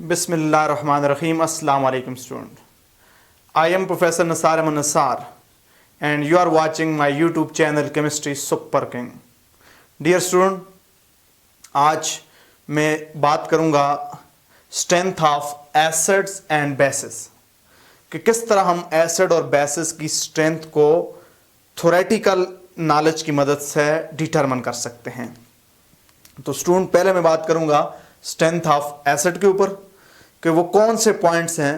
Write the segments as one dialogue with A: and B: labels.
A: Bismillahirrahmanirrahim. Assalamu alaikum student. I am Professor Nasar Ahmed Nassar and you are watching my YouTube channel Chemistry Super King. Dear student, आज मैं बात करूंगा strength of acids and bases कि किस तरह हम acid और basis की स्ट्रेंथ को थ्योरेटिकल नॉलेज की मदद से डिटरमिन कर सकते हैं। तो स्टूडेंट पहले मैं बात करूंगा स्ट्रेंथ ऑफ एसिड के ऊपर कि वो कौन से पॉइंट्स हैं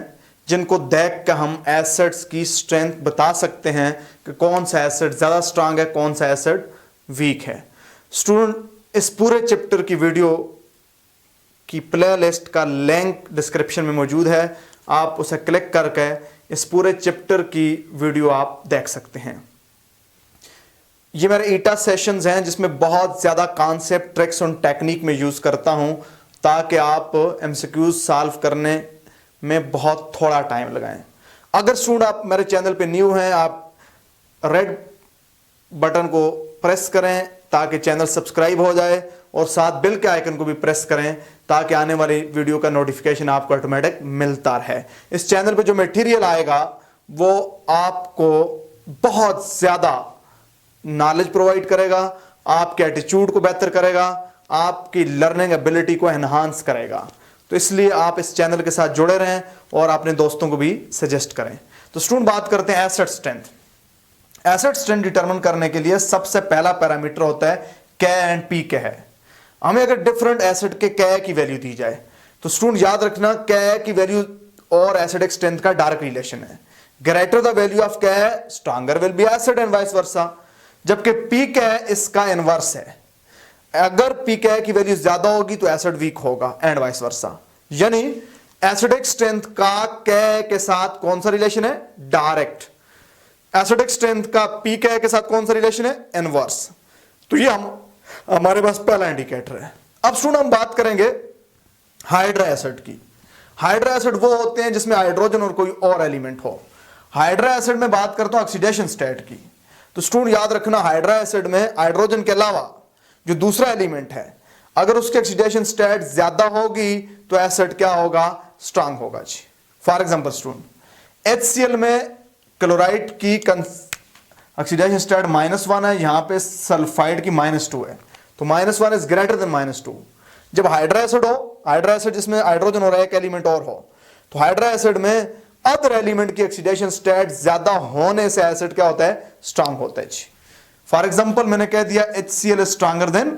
A: जिनको देख कर हम एसिड्स की स्ट्रेंथ बता सकते हैं कि कौन सा एसिड ज़्यादा स्ट्रांग है, कौन सा एसिड वीक है। स्टूडेंट इस पूरे चैप्टर की वीडियो की प्लेलिस्ट का लिंक डिस्क्रिप्शन में मौजूद है, आप उसे क्लिक करके इस पूरे चैप्टर की वीडियो आप देख सकते हैं। ये मेरे ईटा सेशंस हैं जिसमें बहुत ज़्यादा कॉन्सेप्ट, ट्रिक्स और टेक्निक में यूज़ करता हूं ताकि आप एमसीक्यूज सॉल्व करने में बहुत थोड़ा टाइम लगाएं। अगर स्टूडेंट आप मेरे चैनल पे न्यू हैं, आप रेड बटन को प्रेस करें ताकि चैनल सब्सक्राइब हो जाए और साथ बेल के आइकन को भी प्रेस करें ताकि आने वाली वीडियो का नोटिफिकेशन आपको ऑटोमेटिक मिलता रहे। इस चैनल पे जो मटेरियल आएगा वो आपको बहुत ज़्यादा नॉलेज प्रोवाइड करेगा, आपके एटीट्यूड को बेहतर करेगा, आपकी लर्निंग एबिलिटी को एनहांस करेगा। तो इसलिए आप इस चैनल के साथ जुड़े रहें और अपने दोस्तों को भी सजेस्ट करें। तो स्टूडेंट बात करते हैं acid strength. Acid strength determine करने के लिए सबसे पहला पैरामीटर होता है K एंड P के है। हमें अगर डिफरेंट एसिड के K की वैल्यू दी जाए तो स्टूडेंट याद रखना K की वैल्यू और एसिडिक स्ट्रेंथ का डायरेक्ट रिलेशन है। Greater the value of K stronger will be acid and vice versa, जबकि P इसका इनवर्स है। अगर P की वैल्यू ज्यादा होगी तो एसिड वीक होगा एंड वाइस वर्सा। यानी एसिडिक स्ट्रेंथ का K के साथ कौन सा रिलेशन है? डायरेक्ट। एसिडिक स्ट्रेंथ का P के साथ कौन सा रिलेशन है? इनवर्स। तो ये हमारे पास पहला इंडिकेटर है। अब स्टूडेंट हम बात करेंगे हाइड्रा एसिड की। हाइड्रा एसिड वो होते हैं जिसमें हाइड्रोजन और कोई और एलिमेंट हो। हाइड्रा एसिड में बात करता हूं ऑक्सीडेशन स्टेट की। तो स्टूडेंट याद रखना हाइड्रा एसिड में हाइड्रोजन के अलावा जो दूसरा एलिमेंट है अगर उसकी ऑक्सीडेशन स्टेट ज्यादा होगी तो एसिड क्या होगा? स्ट्रांग होगा जी। फॉर एग्जांपल स्टूडेंट HCl में क्लोराइड की ऑक्सीडेशन स्टेट -1 है, यहां पे सल्फाइड की -2 है, तो -1 इज ग्रेटर देन -2। जब हाइड्रा एसिड हो, हाइड्रा एसिड जिसमें हाइड्रोजन और एक एलिमेंट और हो, तो हाइड्रा एसिड में अदर एलिमेंट की ऑक्सीडेशन स्टेट ज्यादा होने से एसिड क्या होता है? स्ट्रांग होता है जी। फॉर एग्जांपल मैंने कह दिया HCl स्ट्रांगर देन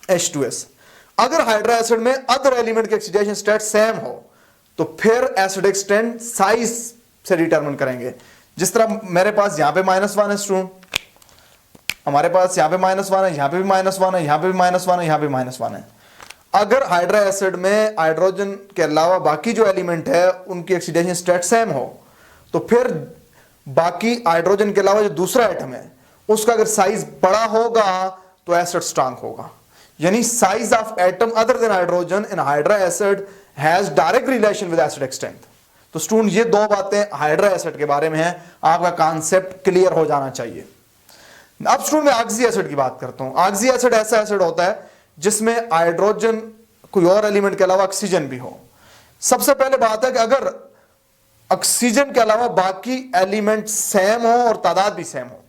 A: H2S। अगर हाइड्रा एसिड में अदर एलिमेंट की ऑक्सीडेशन स्टेट सेम हो तो फिर एसिडिक स्ट्रेंथ साइज से डिटरमिन करेंगे। जिस तरह मेरे पास यहां पे -1 है स्टूडेंट, हमारे पास यहां पे -1 है, यहां पे भी -1 है, यहां पे भी -1 है, यहां पे -1 है। अगर हाइड्रा एसिड में हाइड्रोजन के अलावा बाकी जो एलिमेंट है उनकी ऑक्सीडेशन स्टेट सेम हो तो फिर बाकी हाइड्रोजन के अलावा जो दूसरा एटम है उसका अगर साइज बड़ा होगा तो एसिड स्ट्रांग होगा। यानी size of atom other than hydrogen in hydra acid has direct relation with acidic strength. तो स्टूडेंट ये दो बातें हाइड्रा एसिड के बारे में है, आपका कॉन्सेप्ट क्लियर हो जाना चाहिए। अब स्टूडेंट मैं ऑक्सी एसिड की बात करता हूं। ऑक्सी एसिड ऐसा एसिड होता है जिसमें हाइड्रोजन कोई और एलिमेंट के अलावा ऑक्सीजन भी हो। सबसे पहले बात है कि अगर ऑक्सीजन के अलावा बाकी एलिमेंट सेम हो और तादाद भी सेम हो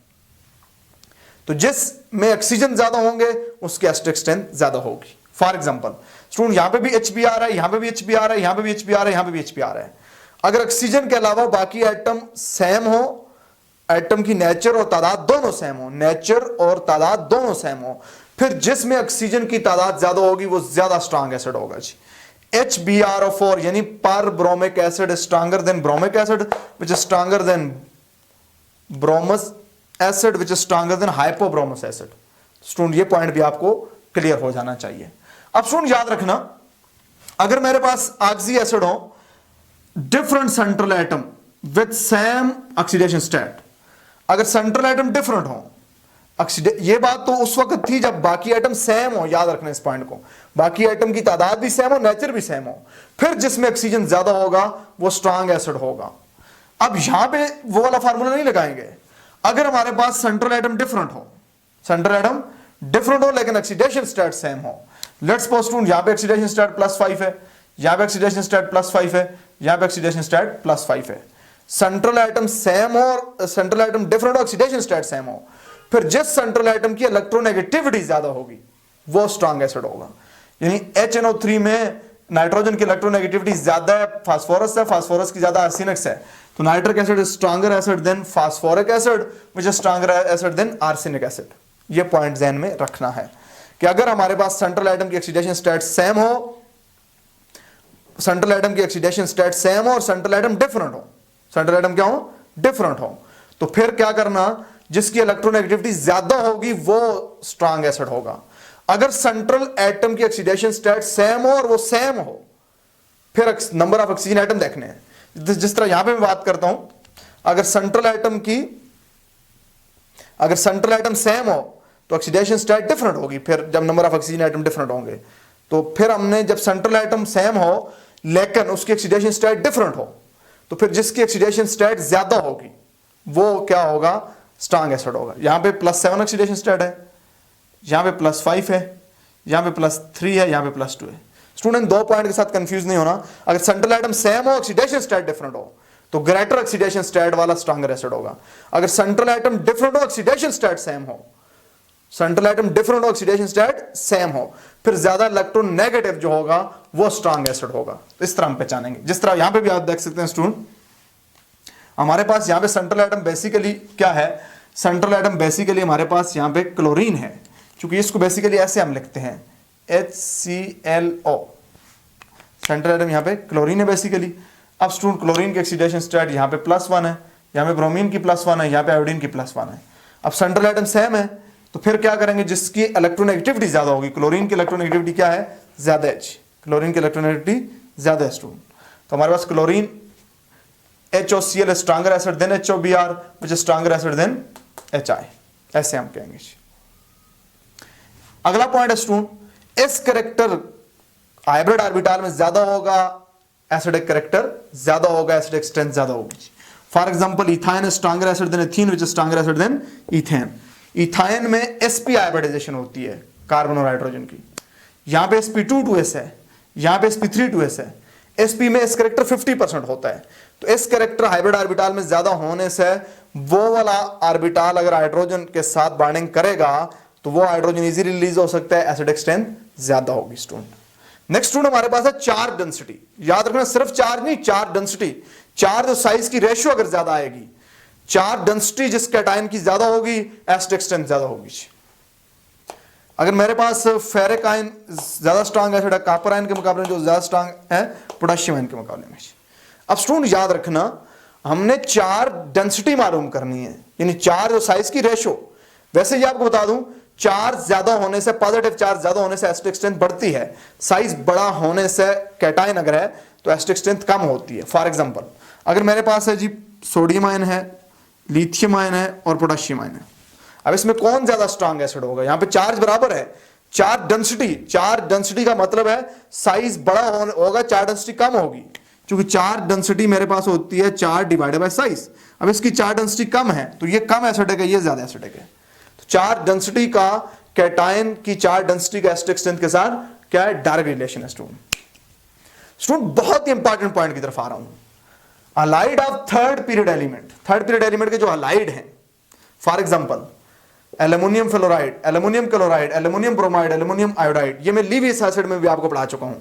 A: तो जिसमें ऑक्सीजन ज्यादा होंगे उसकी एसिडिक स्ट्रेंथ ज्यादा होगी। फॉर एग्जांपल स्टूडेंट यहां पे भी Hb आ रहा है, यहां पे भी Hb आ रहा है, यहां पे भी Hb आ रहा है, यहां पे भी Hb आ रहा है। अगर ऑक्सीजन के अलावा बाकी एटम सेम हो, एटम की नेचर और तादाद दोनों सेम हो, नेचर और तादाद दोनों सेम हो, फिर जिसमें ऑक्सीजन की तादाद ज्यादा होगी वो ज्यादा स्ट्रांग एसिड होगा जी। HbRO4 यानी perbromic acid stronger than bromic acid which is stronger than bromous acid which is stronger than hypobromous acid. Student ये पॉइंट भी आपको क्लियर हो जाना चाहिए। अब स्टूडेंट याद रखना अगर मेरे पास ऑक्सी एसिड हो different central atom with same oxidation state, अगर सेंट्रल एटम डिफरेंट हो, ये बात तो उस वक्त थी जब बाकी एटम सेम हो, याद रखना इस पॉइंट को, बाकी एटम की तादाद भी सेम हो, नेचर भी सेम हो, फिर जिसमें ऑक्सीजन ज्यादा होगा वो स्ट्रांग एसिड होगा। अब यहां पे वो वाला फार्मूला नहीं लगाएंगे। अगर हमारे पास सेंट्रल एटम डिफरेंट हो, सेंट्रल एटम डिफरेंट हो लेकिन ऑक्सीडेशन स्टेट सेम हो, लेट्स सपोज स्टूडेंट यहां पे ऑक्सीडेशन स्टेट +5 है, यहां पे ऑक्सीडेशन स्टेट +5 है, यहां पे ऑक्सीडेशन स्टेट +5 है। सेंट्रल एटम सेम और central atom different, oxidation state same हो, फिर जिस सेंट्रल एटम की इलेक्ट्रोनेगेटिविटी ज्यादा होगी वो स्ट्रॉन्ग एसिड होगा। यानी HNO3 में नाइट्रोजन की इलेक्ट्रोनेगेटिविटी ज्यादा है, फास्फोरस है, फास्फोरस की ज्यादा आर्सेनिक है, तो nitric acid is stronger acid than phosphoric acid which is stronger acid than arsenic acid. ये पॉइंट ध्यान में रखना है कि अगर हमारे पास सेंट्रल एटम की ऑक्सीडेशन स्टेट सेम हो, सेंट्रल एटम की ऑक्सीडेशन स्टेट सेम हो और सेंट्रल एटम डिफरेंट हो, सेंट्रल एटम क्या हो, डिफरेंट हो, तो फिर क्या करना, जिसकी इलेक्ट्रोनेगेटिविटी ज्यादा होगी वो स्ट्रॉन्ग एसिड होगा। अगर सेंट्रल एटम की ऑक्सीडेशन स्टेट सेम हो और वो सेम हो, फिर नंबर ऑफ ऑक्सीजन एटम देखने हैं। जिस तरह यहां पे मैं बात करता हूं, अगर सेंट्रल एटम सेम हो तो ऑक्सीडेशन स्टेट डिफरेंट होगी, फिर जब number of oxygen atom different होंगे, तो फिर हमने जब सेंट्रल एटम सेम हो लेकिन उसकी ऑक्सीडेशन स्टेट डिफरेंट हो, तो फिर जिसकी ऑक्सीडेशन स्टेट ज्यादा होगी वो क्या होगा, स्ट्रॉन्ग एसिड होगा। यहां पे +7 ऑक्सीडेशन स्टेट है, यहां पे +5 है, यहां पे +3 है, यहां पे +2 है। स्टूडेंट दो पॉइंट के साथ कंफ्यूज नहीं होना, अगर सेंट्रल एटम सेम हो, ऑक्सीडेशन स्टेट डिफरेंट हो, तो ग्रेटर ऑक्सीडेशन स्टेट वाला स्ट्रॉन्गर एसिड होगा। अगर सेंट्रल एटम डिफरेंट हो, ऑक्सीडेशन स्टेट सेम हो, सेंट्रल एटम डिफरेंट हो, ऑक्सीडेशन स्टेट सेम हो, फिर ज्यादा इलेक्ट्रोनेगेटिव जो होगा वो स्ट्रॉन्ग एसिड होगा। तो इस तरह हम पहचानेंगे। जिस तरह यहां पे भी आप देख सकते हैं स्टूडेंट, हमारे पास यहां पे सेंट्रल एटम बेसिकली क्या है, सेंट्रल एटम बेसिकली हमारे पास यहां पे क्लोरीन है, क्योंकि इसको बेसिकली ऐसे हम लिखते हैं HClO। सेंट्रल एटम यहां पे क्लोरीन है बेसिकली। अब स्टूडेंट क्लोरीन की ऑक्सीडेशन स्टेट यहां पे +1 है, यहां पे ब्रोमीन की +1 है, यहां पे आयोडीन की +1 है। अब सेंट्रल एटम सेम है, तो फिर क्या करेंगे, जिसकी इलेक्ट्रोनेगेटिविटी ज्यादा होगी, क्लोरीन की इलेक्ट्रोनेगेटिविटी क्या है, ज्यादा H, क्लोरीन की इलेक्ट्रोनेगेटिविटी ज्यादा है स्टूडेंट। तो हमारे पास chlorine HOCl stronger acid than HOBr which is stronger acid than HI, ऐसे हम कहेंगे। अगला पॉइंट है स्टूडेंट, इस कैरेक्टर हाइब्रिड ऑर्बिटल में ज्यादा होगा, एसिडिक कैरेक्टर ज्यादा होगा, एसिडिक स्ट्रेंथ ज्यादा होगी। For example ethyne is stronger acid than ethene which is stronger acid than ethane. Ethyne में sp हाइब्रिडाइजेशन होती है कार्बन और हाइड्रोजन की, यहां पे sp2 है, यहां पे sp3 है। sp में इस कैरेक्टर 50% होता है, तो इस कैरेक्टर हाइब्रिड ऑर्बिटल में ज्यादा होने से वो वाला ऑर्बिटल अगर हाइड्रोजन के साथ बॉन्डिंग करेगा तो वो हाइड्रोजन इजीली रिलीज हो सकता है, एसिडिक स्ट्रेंथ ज्यादा होगी स्टूडेंट। नेक्स्ट स्टूडेंट हमारे पास है चार्ज डेंसिटी। याद रखना सिर्फ चार्ज नहीं, चार्ज डेंसिटी, चार्ज और साइज की रेशियो अगर ज्यादा आएगी, चार्ज डेंसिटी जिस कैटायन की ज्यादा होगी, एसिडिक स्ट्रेंथ ज्यादा होगी। अगर मेरे पास फेरिक आयन ज्यादा स्ट्रांग एसिड है कॉपर आयन के मुकाबले, जो ज्यादा स्ट्रांग है पोटेशियम आयन के मुकाबले में। अब स्टूडेंट याद रखना, हमने चार्ज डेंसिटी मालूम करनी है, यानी चार्ज और साइज की रेशियो। वैसे ही आपको बता दूं, चार्ज ज्यादा होने से, पॉजिटिव चार्ज ज्यादा होने से एसिडिक स्ट्रेंथ बढ़ती है, साइज बड़ा होने से कैटायन अगर है तो एसिडिक स्ट्रेंथ कम होती है। फॉर एग्जांपल अगर मेरे पास है जी सोडियम आयन है, लिथियम आयन है और पोटेशियम आयन है, अब इसमें कौन ज्यादा स्ट्रांग एसिड होगा? यहां पे चार्ज बराबर है, चार्ज डेंसिटी का मतलब है साइज बड़ा होगा, चार्ज डेंसिटी कम होगी, क्योंकि चार्ज डेंसिटी मेरे पास होती है चार्ज डिवाइडेड बाय साइज। अब इसकी चार्ज डेंसिटी कम है तो ये कम एसिडिक है, ये ज्यादा एसिडिक है। तो चार्ज डेंसिटी का कैटायन की चार्ज डेंसिटी का एसिडिक स्ट्रेंथ के साथ क्या है? डायरेक्ट रिलेशन है स्टूडेंट। बहुत ही इंपॉर्टेंट पॉइंट की तरफ आ रहा हूं, halide of third period element. Third period element के जो हलाइड हैं, for example aluminium fluoride, aluminium chloride, aluminium bromide, aluminium iodide, ये मैं लीवियस एसिड में भी आपको पढ़ा चुका हूं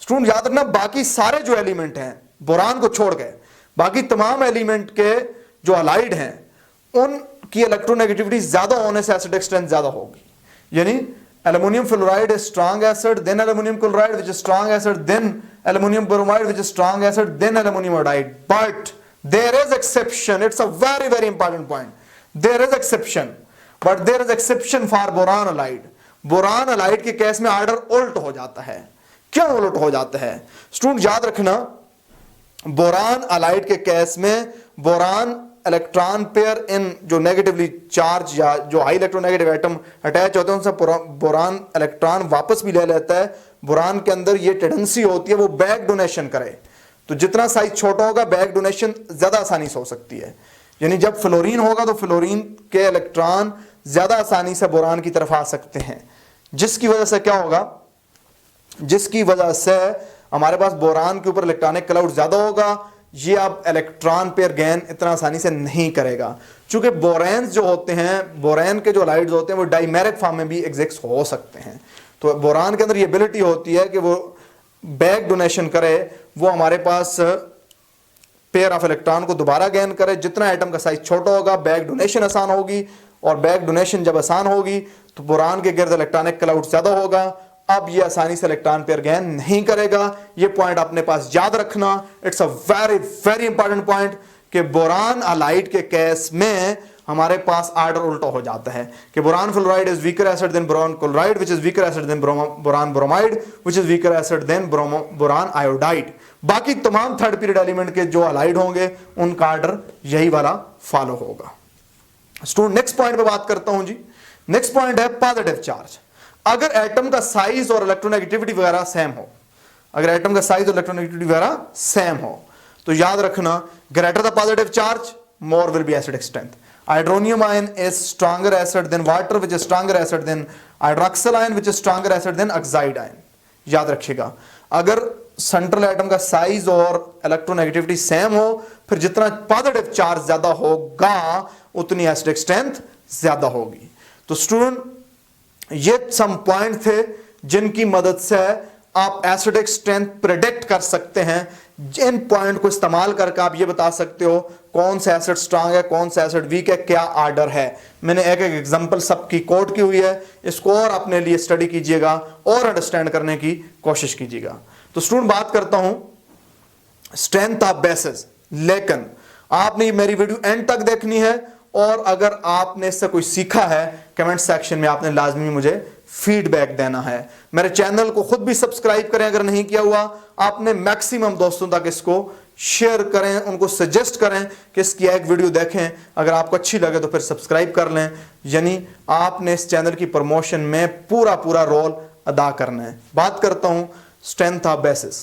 A: स्टूडेंट। याद रखना, बाकी सारे जो एलिमेंट हैं बोरान को छोड़ के, बाकी तमाम एलिमेंट के जो हलाइड हैं उनकी इलेक्ट्रोनेगेटिविटी ज्यादा होने से एसिडिक स्ट्रेंथ ज्यादा होगी। यानी aluminium fluoride is strong acid, then aluminum chloride which is strong acid, then aluminum bromide which is strong acid, then aluminum iodide. But there is exception. It's a very very important point. There is exception, but there is exception for boron halide. Boron halide के case में order उल्ट हो जाता है। क्यों उल्ट हो जाता है स्टूडेंट? याद रखना, बोरान halide के केस में बोरान इलेक्ट्रॉन पेयर इन जो नेगेटिवली चार्ज या जो हाई इलेक्ट्रोनेगेटिव एटम अटैच होते हैं उनसे बोरान इलेक्ट्रॉन वापस भी ले लेता है। बोरान के अंदर ये टेंडेंसी होती है वो बैक डोनेशन करे, तो जितना साइज छोटा होगा बैक डोनेशन ज्यादा आसानी से हो सकती है। यानी जब फ्लोरीन होगा तो फ्लोरीन के इलेक्ट्रॉन ज्यादा आसानी से बोरान की तरफ आ सकते हैं, जिसकी वजह से क्या होगा? जिसकी वजह से हमारे पास बोरान के ऊपर इलेक्ट्रॉनिक क्लाउड ज्यादा होगा, ये अब इलेक्ट्रॉन पेयर गेन इतना आसानी से नहीं करेगा। चूंकि बोरेन्स जो होते हैं, बोरेन के जो हाइड्राइड्स होते हैं वो डाइमेरिक फॉर्म में भी एग्जिस्ट हो सकते हैं। तो बोरान के अंदर ये एबिलिटी होती है कि वो बैक डोनेशन करे, वो हमारे पास पेयर ऑफ इलेक्ट्रॉन को दोबारा गेन करे। जितना एटम का साइज छोटा होगा बैक डोनेशन आसान होगी, और बैक डोनेशन जब आसान होगी तो बोरान के गिर्द इलेक्ट्रॉनिक क्लाउड ज्यादा होगा। अब ये आसानी से इलेक्ट्रॉन पेयर गेन नहीं करेगा। ये पॉइंट अपने पास याद रखना, it's a very very important point कि बोरान हालाइड के केस में हमारे पास ऑर्डर उल्टा हो जाता है कि boron fluoride is weaker acid than boron chloride which is weaker acid than boron bromide which is weaker acid than boron iodide. बाकी तमाम थर्ड पीरियड एलिमेंट के जो हालाइड होंगे उनका ऑर्डर यही वाला फॉलो होगा। स्टूडेंट नेक्स्ट पॉइंट पे बात करता हूं जी। नेक्स्ट पॉइंट है पॉजिटिव चार्ज। अगर एटम का साइज और इलेक्ट्रोनेगेटिविटी वगैरह सेम हो, अगर एटम का साइज और इलेक्ट्रोनेगेटिविटी वगैरह सेम हो तो याद रखना greater the positive charge more will be acidic strength. Hydronium ion is stronger acid than water which is stronger acid than hydroxyl ion which is stronger acid than oxide ion. याद रखिएगा अगर central atom का size और electronegativity same हो, फिर जितना positive charge ज्यादा होगा उतनी एसिडिक स्ट्रेंथ ज्यादा होगी। तो स्टूडेंट ये सम पॉइंट थे जिनकी मदद से आप एसिडिक स्ट्रेंथ प्रेडिक्ट कर सकते हैं। इन पॉइंट को इस्तेमाल करके आप ये बता सकते हो कौन सा एसिड स्ट्रांग है, कौन सा एसिड वीक है, क्या ऑर्डर है। मैंने एक एक एग्जांपल सबकी कोट की हुई है, इसको और अपने लिए स्टडी कीजिएगा और अंडरस्टैंड करने की कोशिश कीजिएगा। तो स्टूडेंट बात करता हूं स्ट्रेंथ ऑफ बेसिस, लेकिन आपने मेरी वीडियो एंड तक देखनी है और अगर आपने इससे कोई सीखा है कमेंट सेक्शन में आपने लाजमी मुझे फीडबैक देना है। मेरे चैनल को खुद भी सब्सक्राइब करें अगर नहीं किया हुआ, आपने मैक्सिमम दोस्तों तक इसको शेयर करें, उनको सजेस्ट करें कि इसकी एक वीडियो देखें। अगर आपको अच्छी लगे तो फिर सब्सक्राइब कर लें, यानी आपने इस चैनल की प्रमोशन में पूरा पूरा रोल अदा करना है। बात करता हूं स्ट्रेंथ ऑफ बेसिस।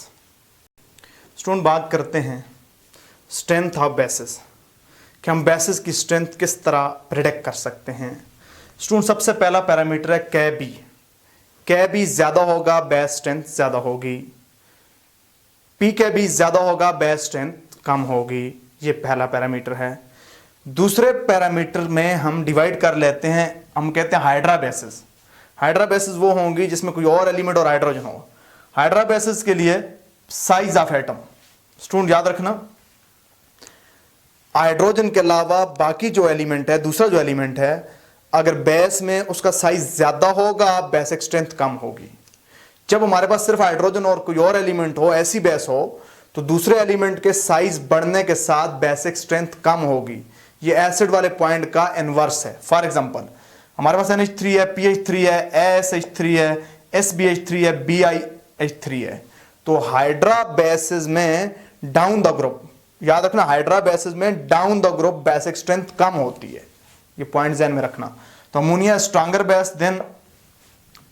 A: स्टूडेंट बात करते हैं स्ट्रेंथ ऑफ बेसिस कि हम बेसिस की स्ट्रेंथ किस तरह प्रेडिक्ट कर सकते हैं। स्टूडेंट सबसे पहला पैरामीटर है के बी। के बी ज्यादा होगा बेस स्ट्रेंथ ज्यादा होगी, पी के बी ज्यादा होगा बेस स्ट्रेंथ कम होगी। ये पहला पैरामीटर है। दूसरे पैरामीटर में हम डिवाइड कर लेते हैं, हम कहते हैं हाइड्रा बेसिस। हाइड्रा बेसिस वो होंगी जिसमें कोई और एलिमेंट और हाइड्रोजन हो। हाइड्रा बेसिस के लिए साइज ऑफ एटम, स्टूडेंट याद रखना हाइड्रोजन के अलावा बाकी जो एलिमेंट है, दूसरा जो एलिमेंट है, अगर बेस में उसका साइज ज्यादा होगा बेसिक स्ट्रेंथ कम होगी। जब हमारे पास सिर्फ हाइड्रोजन और कोई और एलिमेंट हो, ऐसी बेस हो, तो दूसरे एलिमेंट के साइज बढ़ने के साथ बेसिक स्ट्रेंथ कम होगी। ये एसिड वाले पॉइंट का इनवर्स है। फॉर एग्जांपल हमारे पास NH3 है, PH3 है, ASH3 है, SBH3 है, BiH3 है। तो हाइड्रा बेसिस में डाउन द ग्रुप, याद रखना हाइड्रा बेसिस में down the group basic strength कम होती है। ये पॉइंट ध्यान में रखना। तो ammonia stronger base than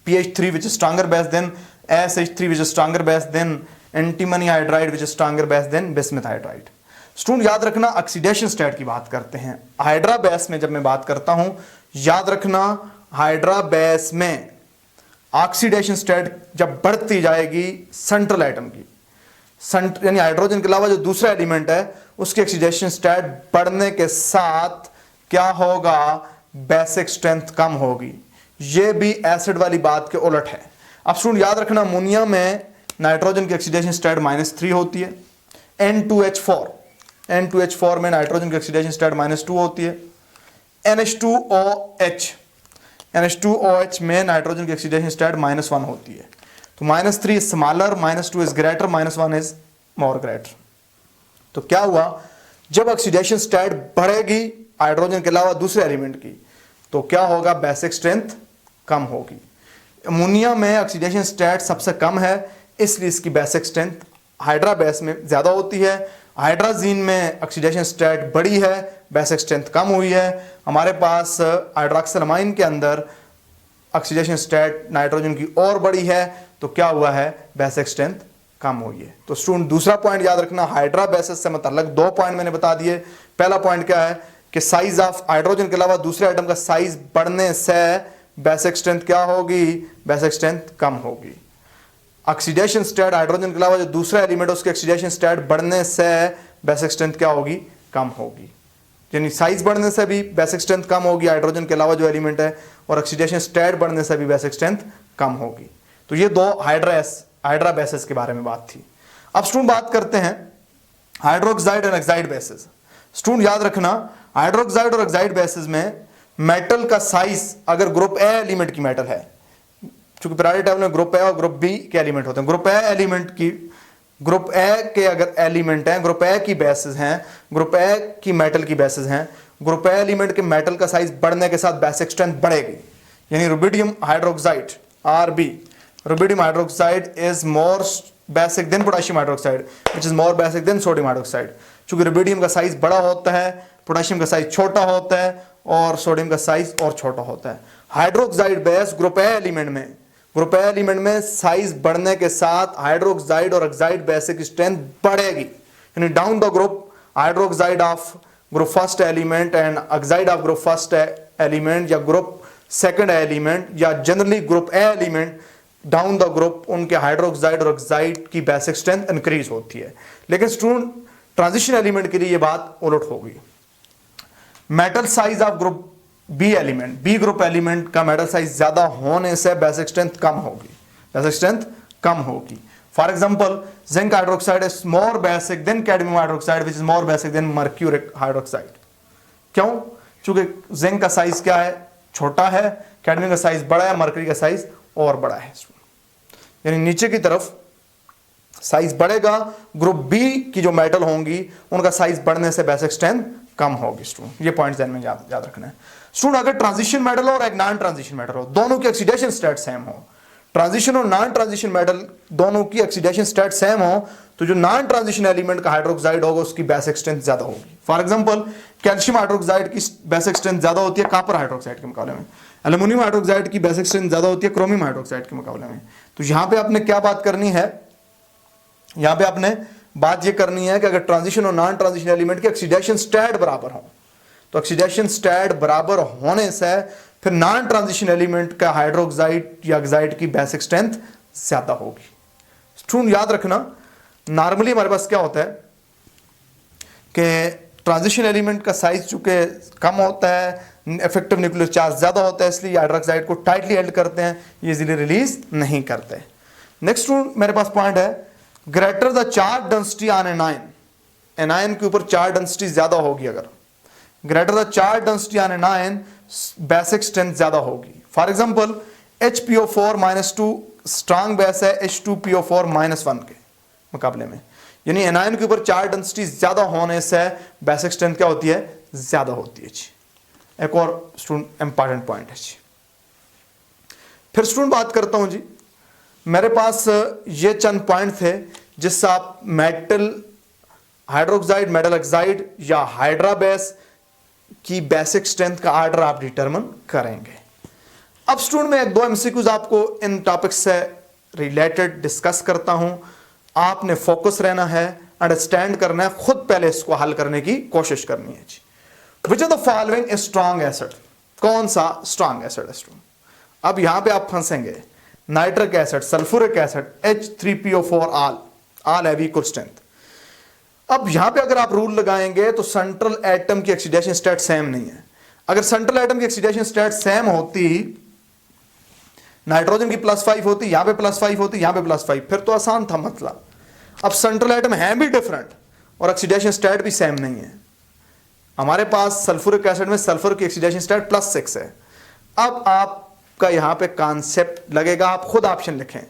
A: PH3 which is stronger base than ASH3 which is stronger base than antimony hydride which is stronger base than bismuth hydride। Student याद रखना ऑक्सीडेशन स्टेट की बात करते हैं। हाइड्रा बेस में जब मैं बात करता हूं, याद रखना हाइड्रा बेस में ऑक्सीडेशन स्टेट जब बढ़ती जाएगी सेंट्रल एटम की, यानी हाइड्रोजन के अलावा जो दूसरा एलिमेंट है उसकी ऑक्सीडेशन स्टेट बढ़ने के साथ क्या होगा, बेसिक स्ट्रेंथ कम होगी। ये भी एसिड वाली बात के उलट है। अब स्टूडेंट याद रखना अमोनिया में नाइट्रोजन की ऑक्सीडेशन स्टेट -3 होती है। N2H4 में नाइट्रोजन की ऑक्सीडेशन स्टेट -2 होती है। NH2OH में नाइट्रोजन की ऑक्सीडेशन स्टेट -1 होती है। तो -3 is smaller, -2 is greater, -1 is more greater. तो क्या हुआ, जब ऑक्सीडेशन स्टेट बढ़ेगी हाइड्रोजन के अलावा दूसरे एलिमेंट की, तो क्या होगा, बेसिक स्ट्रेंथ कम होगी। अमोनिया में ऑक्सीडेशन स्टेट सबसे कम है, इसलिए इसकी बेसिक स्ट्रेंथ हाइड्रा बेस में ज्यादा होती है। हाइड्राजीन में ऑक्सीडेशन स्टेट बड़ी है, बेसिक स्ट्रेंथ कम हुई है। हमारे पास हाइड्रोक्सिलमाइन के अंदर ऑक्सीडेशन स्टेट नाइट्रोजन की और बड़ी है, तो क्या हुआ है, बेसिक स्ट्रेंथ कम हुई है। तो स्टूडेंट दूसरा पॉइंट याद रखना, हाइड्रा बेसिस से मतलब 2 पॉइंट मैंने बता दिए। पहला पॉइंट क्या है कि साइज ऑफ हाइड्रोजन के अलावा दूसरे एटम का साइज बढ़ने से बेसिक स्ट्रेंथ क्या होगी, बेसिक स्ट्रेंथ कम होगी। ऑक्सीडेशन स्टेट, हाइड्रोजन के अलावा जो दूसरा एलिमेंट है उसके ऑक्सीडेशन स्टेट बढ़ने से बेसिक स्ट्रेंथ क्या होगी, कम होगी। यानी साइज बढ़ने से भी बेसिक स्ट्रेंथ कम होगी हाइड्रोजन के अलावा जो एलिमेंट है, और ऑक्सीडेशन स्टेट बढ़ने से भी बेसिक स्ट्रेंथ कम होगी। तो ये दो हाइड्रा बेसिस के बारे में बात थी। अब स्टूडेंट बात करते हैं हाइड्रोक्साइड और ऑक्साइड बेसिस। स्टूडेंट याद रखना, हाइड्रोक्साइड और ऑक्साइड बेसिस में मेटल का साइज अगर ग्रुप ए एलिमेंट की मेटल है, चूंकि पीरियोडिक टेबल में ग्रुप ए और ग्रुप बी के एलिमेंट होते हैं, ग्रुप ए के अगर एलिमेंट हैं, ग्रुप ए की बेसिस हैं, ग्रुप ए की मेटल की बेसिस हैं, ग्रुप ए एलिमेंट के मेटल का साइज बढ़ने के साथ बेसिक स्ट्रेंथ बढ़ेगी। यानी rubidium hydroxide Rb, rubidium hydroxide is more basic than potassium hydroxide which is more basic than sodium hydroxide. चूंकि रुबिडियम का साइज बड़ा होता है, पोटेशियम का साइज छोटा होता है और सोडियम का साइज और छोटा होता है। Hydroxide base group A element में साइज बढ़ने के साथ हाइड्रोक्साइड और ऑक्साइड बेसिक स्ट्रेंथ बढ़ेगी। यानी down the group hydroxide of group first element and oxide of group first element या ग्रुप सेकंड एलिमेंट या generally group A element, down the group उनके हाइड्रोक्साइड और ऑक्साइड की बेसिक स्ट्रेंथ इंक्रीज होती है। लेकिन स्टूडेंट ट्रांजिशन एलिमेंट के लिए यह बात उलट होगी। Metal size of group B group element का मेटल साइज ज्यादा होने से बेसिक स्ट्रेंथ कम होगी। For example zinc hydroxide is more basic than cadmium hydroxide which is more basic than mercuric hydroxide. क्यों? क्योंकि जिंक का साइज क्या है, छोटा है, कैडमियम का साइज बड़ा है, मर्क्यूरी का साइज और बड़ा है। यानी नीचे की तरफ साइज बढ़ेगा, ग्रुप बी की जो मेटल होंगी उनका साइज बढ़ने से बेसिक स्ट्रेंथ कम होगी। स्टूडेंट ये पॉइंट ध्यान में याद रखना है। स्टूडेंट अगर ट्रांजिशन मेटल हो और एक नॉन ट्रांजिशन मेटल हो, दोनों की ऑक्सीडेशन स्टेट सेम हो, ट्रांजिशन और नॉन ट्रांजिशन मेटल दोनों की ऑक्सीडेशन स्टेट सेम हो, तो जो नॉन ट्रांजिशन एलिमेंट का हाइड्रोक्साइड होगा उसकी बेसिक स्ट्रेंथ ज्यादा होगी। फॉर एग्जांपल कैल्शियम हाइड्रोक्साइड की बेसिक स्ट्रेंथ ज्यादा होती है कॉपर हाइड्रोक्साइड के मुकाबले में, एल्यूमिनियम हाइड्रोक्साइड की बेसिक स्ट्रेंथ ज्यादा होती है क्रोमियम हाइड्रोक्साइड के मुकाबले में। तो यहां पे आपने क्या बात करनी है, यहां पे आपने बात यह करनी है कि अगर ट्रांजिशन और नॉन ट्रांजिशन एलिमेंट के ऑक्सीडेशन स्टेट बराबर हो, तो ऑक्सीडेशन स्टेट बराबर होने से फिर नॉन ट्रांजिशन एलिमेंट का हाइड्रोक्साइड या ऑक्साइड की बेसिक स्ट्रेंथ ज्यादा होगी। स्टूडेंट याद रखना, नॉर्मली हमारे पास क्या होता है कि ट्रांजिशन एलिमेंट का साइज चूंकि कम होता है, इफेक्टिव न्यूक्लियर चार्ज ज्यादा होता है, इसलिए हाइड्रोक्साइड को टाइटली हेल्ड करते हैं, ये इजीली रिलीज नहीं करते। नेक्स्ट मेरे पास पॉइंट है, greater the charge density on an ion के ऊपर चार्ज डेंसिटी ज्यादा होगी, अगर greater the charge density on an ion basic strength ज्यादा होगी। For example HPO4-2 strong base है H2PO4-1 के मुकाबले में, यानी एनायन के ऊपर चार्ज डेंसिटी ज्यादा होने से बेसिक स्ट्रेंथ क्या होती है, ज्यादा होती है जी। एक और स्टूडेंट इंपॉर्टेंट पॉइंट है जी। फिर स्टूडेंट बात करता हूं जी, मेरे पास ये चंद पॉइंट थे जिससे आप मेटल हाइड्रोक्साइड, मेटल ऑक्साइड या हाइड्रा बेस की बेसिक स्ट्रेंथ का ऑर्डर आप डिटरमिन करेंगे। अब स्टूडेंट मैं एक दो एमसीक्यूज आपको इन टॉपिक से रिलेटेड डिस्कस करता हूं, आपने फोकस रहना है, अंडरस्टैंड करना है, खुद पहले इसको हल करने की कोशिश करनी है जी। Which of the following is strong acid, कौन सा स्ट्रॉन्ग एसिड है स्टूडेंट? अब यहां पे आप फंसेंगे, nitric acid, sulphuric acid, H3PO4 all have equal strength. अब यहां पे अगर आप रूल लगाएंगे तो सेंट्रल एटम की ऑक्सीडेशन स्टेट सेम नहीं है। अगर सेंट्रल एटम की ऑक्सीडेशन स्टेट सेम होती, नाइट्रोजन की +5 होती, यहां पे +5 होती, यहां पे +5, फिर तो आसान था मसला। अब सेंट्रल एटम है भी डिफरेंट और ऑक्सीडेशन स्टेट भी सेम नहीं है। हमारे पास सल्फ्यूरिक एसिड में सल्फर की ऑक्सीडेशन स्टेट +6 है। अब आपका यहां पे कॉन्सेप्ट लगेगा, आप खुद ऑप्शन लिखें।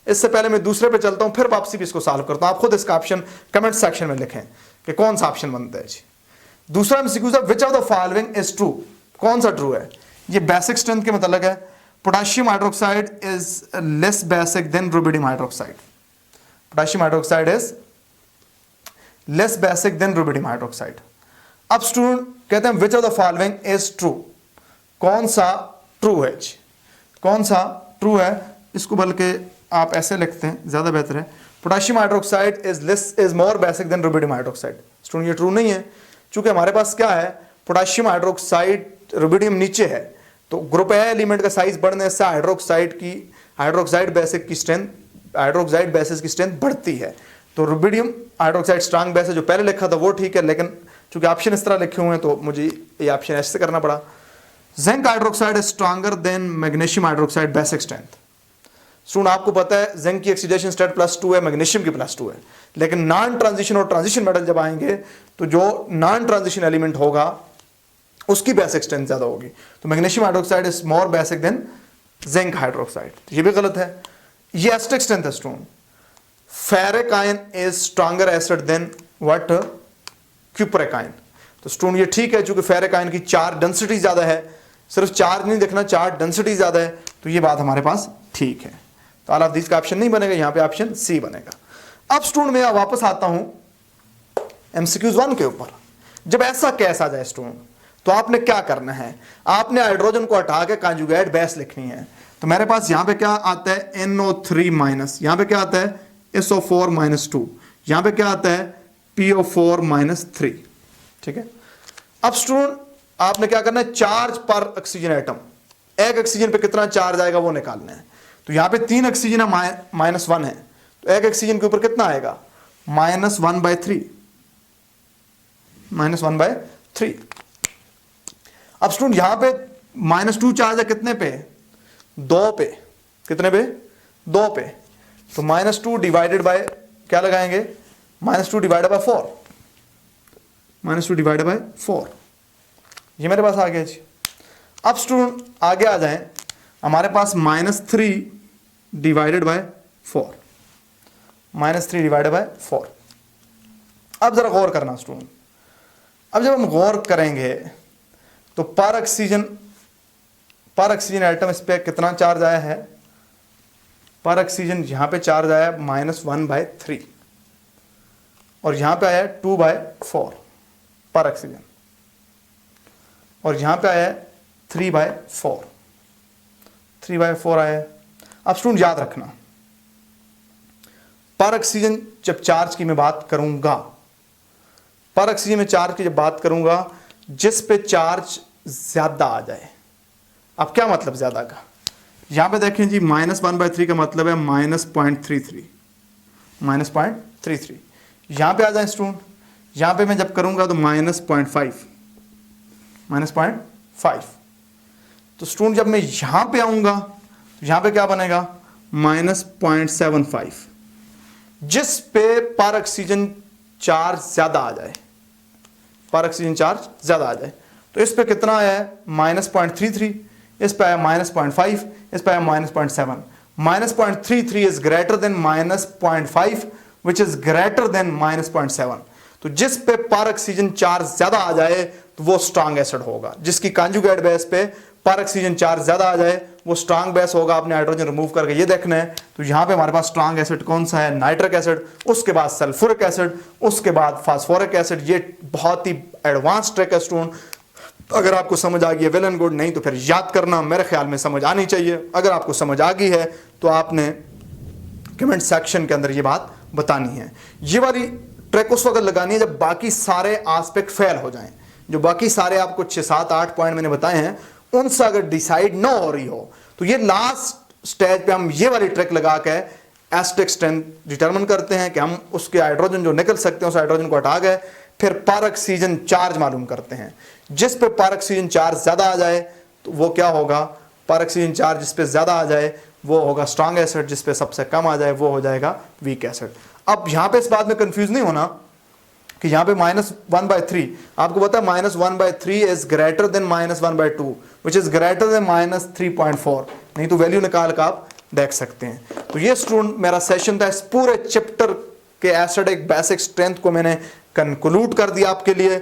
A: इससे पहले मैं दूसरे पे चलता हूं, फिर वापसी भी इसको सॉल्व करता हूं। आप खुद इसका ऑप्शन कमेंट सेक्शन में लिखें कि कौन सा ऑप्शन बनता है जी। दूसरा एमसीक्यू है, विच of the following is true, कौन सा ट्रू है? ये बेसिक स्ट्रेंथ के मतलब है, potassium hydroxide is less basic than rubidium hydroxide. Potassium hydroxide is less basic than rubidium hydroxide. अब स्टूडेंट कहते हैं which of the following is true, कौन सा ट्रू है जी, कौन सा ट्रू है? इसको बल्कि आप ऐसे लिखते हैं, ज्यादा बेहतर है, potassium hydroxide is more basic than rubidium hydroxide. Student ये ट्रू नहीं है, क्योंकि हमारे पास क्या है, पोटेशियम हाइड्रोक्साइड, रुबिडियम नीचे है, तो ग्रुप ए एलिमेंट का साइज बढ़ने से हाइड्रोक्साइड बेसिक की स्ट्रेंथ हाइड्रोक्साइड बेसिस की स्ट्रेंथ बढ़ती है। तो रुबिडियम हाइड्रोक्साइड स्ट्रांग बेस है, जो पहले लिखा था वो ठीक है, लेकिन चूंकि ऑप्शन इस तरह लिखे हुए हैं तो मुझे ये ऑप्शन ऐसे करना पड़ा। Zinc hydroxide is stronger than magnesium hydroxide basic strength. Student आपको पता है जिंक की ऑक्सीडेशन स्टेट +2 है, मैग्नीशियम की +2 है, लेकिन नॉन ट्रांजिशन और ट्रांजिशन मेटल जब आएंगे तो जो नॉन ट्रांजिशन एलिमेंट होगा उसकी बेसिक स्ट्रेंथ ज्यादा होगी। तो magnesium hydroxide is more basic than zinc hydroxide, ये भी गलत है। ये एस्टिक स्ट्रेंथ है student. Ferric ion is stronger acid than what, cupric ion. तो स्टूडेंट ये ठीक है, चूंकि फेरिक आयन की चार्ज डेंसिटी ज्यादा है, सिर्फ चार्ज नहीं देखना, चार्ज डेंसिटी ज्यादा है, तो ये बात हमारे पास ठीक है। तो ऑल ऑफ दिस का ऑप्शन नहीं बनेगा, यहां पे ऑप्शन सी बनेगा। अब स्टूडेंट मैं वापस आता हूं MCQs 1 के ऊपर। जब ऐसा केस आ जाए स्टूडेंट तो आपने क्या करना है, आपने हाइड्रोजन को हटा के कॉन्जुगेट बेस लिखनी है। तो मेरे पास यहां पे क्या आता है NO3 माइनस, यहां पे क्या आता है SO4 -2, यहां पे क्या आता है PO4 -3, ठीक है। अब स्टूडेंट आपने क्या करना है, चार्ज पर ऑक्सीजन एटम, एक ऑक्सीजन पे कितना चार्ज आएगा वो निकालना है। तो यहां पे 3 ऑक्सीजन है, -1 है, तो एक ऑक्सीजन के ऊपर कितना आएगा -1/3, -1/3। अब स्टूडेंट यहां पे -2 चार्ज है कितने पे, 2 पे, कितने पे, 2 पे। तो -2 डिवाइडेड बाय क्या लगाएंगे, -2 डिवाइडेड बाय 4, -2 डिवाइडेड बाय 4, ये मेरे पास आ गया जी। अब स्टूडेंट आगे आ जाएं, हमारे पास -3 डिवाइडेड बाय 4, -3 डिवाइडेड बाय 4। अब जरा गौर करना स्टूडेंट, अब जब हम गौर करेंगे तो पर ऑक्सीजन एटम इस पे कितना चार्ज आया है, पर ऑक्सीजन यहां पे चार्ज आया -1/3 और यहां पे आया 2/4 पर ऑक्सीजन, और यहां पे आया 3/4, 3/4 आया। अब स्टूडेंट याद रखना, पर ऑक्सीजन जब चार्ज की मैं बात करूंगा, पर ऑक्सीजन में चार्ज की जब बात करूंगा, जिस पे चार्ज ज्यादा आ जाए। अब क्या मतलब ज्यादा का, यहां पे देखें जी -1/3 का मतलब है -0.33, -0.33। यहां पे आ जाए स्टूडेंट, यहां पे मैं जब करूंगा तो -0.5, -0.5। तो स्टूडेंट जब मैं यहां पे आऊंगा तो यहां पे क्या बनेगा -0.75, जिस पे पर ऑक्सीजन चार्ज ज्यादा आ जाए, पर ऑक्सीजन चार्ज ज्यादा आ जाए। तो इस पे कितना आया है -0.33, इस पे आया -0.5, इस पे आया -0.7। -0.33 is greater than -0.5 which is greater than -0.7। तो जिस पे पर ऑक्सीजन चार्ज ज्यादा आ जाए तो वो स्ट्रांग एसिड होगा, जिसकी कॉन्जुगेट बेस पे पर ऑक्सीजन चार्ज ज्यादा आ जाए वो स्ट्रांग बेस होगा। आपने हाइड्रोजन रिमूव करके ये देखना है। तो यहां पे हमारे पास स्ट्रांग एसिड कौन सा है, नाइट्रिक एसिड, उसके बाद सल्फ्यूरिक एसिड, उसके बाद फास्फोरिक एसिड। ये बहुत ही एडवांस ट्रिक है स्टूडेंट, अगर आपको समझ आ गई है वेल एंड गुड, नहीं तो फिर याद करना, मेरे ख्याल में समझ आनी चाहिए। अगर आपको समझ आ गई है तो आपने कमेंट सेक्शन के अंदर ये बात बतानी है। ये वाली ट्रिक उस वक्त लगानी है जब बाकी सारे एस्पेक्ट फेल हो जाएं, जो बाकी सारे आपको 6, 7, 8 पॉइंट मैंने बताए हैं उनसे अगर डिसाइड ना हो रही हो तो ये लास्ट स्टेज पे हम ये वाली ट्रिक लगा के एस्टिक स्ट्रेंथ डिटरमिन करते हैं कि हम उसके हाइड्रोजन जो निकल सकते हैं उस हाइड्रोजन को हटा गए, फिर पर ऑक्सीजन चार्ज मालूम करते हैं। जिस पे पर ऑक्सीजन चार्ज ज्यादा आ जाए तो वो क्या होगा, पर ऑक्सीजन चार्ज जिस पे ज्यादा आ जाए वो होगा स्ट्रांग एसिड, जिस पे सबसे कम आ जाए वो हो जाएगा वीक एसिड। अब यहां पे इस बात में कंफ्यूज नहीं होना कि यहां पे -1/3, आपको पता है -1/3 is greater than -1/2 which is greater than -3.4, नहीं तो वैल्यू निकाल कर आप देख सकते हैं। तो ये स्टूडेंट मेरा सेशन था, इस पूरे चैप्टर के एसिडिक बेसिक स्ट्रेंथ को मैंने कंक्लूड कर दिया आपके लिए।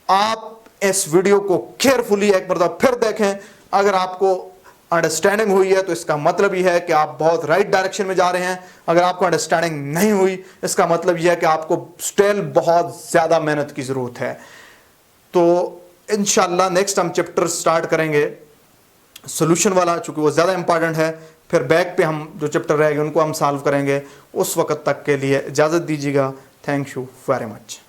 A: आप इस वीडियो को केयरफुली एक बार फिर देखें, अगर आपको अंडरस्टैंडिंग हुई है तो इसका मतलब यह है कि आप बहुत राइट डायरेक्शन में जा रहे हैं। अगर आपको अंडरस्टैंडिंग नहीं हुई इसका मतलब यह है कि आपको स्टिल बहुत ज़्यादा मेहनत की ज़रूरत है। तो इंशाल्लाह नेक्स्ट हम चैप्टर स्टार्ट करेंगे सोल्यूशन वाला, चूँकि वो ज़्यादा इंपॉर्टेंट है। फिर बैक पे हम जो चैप्टर रहेंगे उनको हम सॉल्व करेंगे। उस वक्त तक के लिए इजाज़त दीजिएगा। Thank you very much.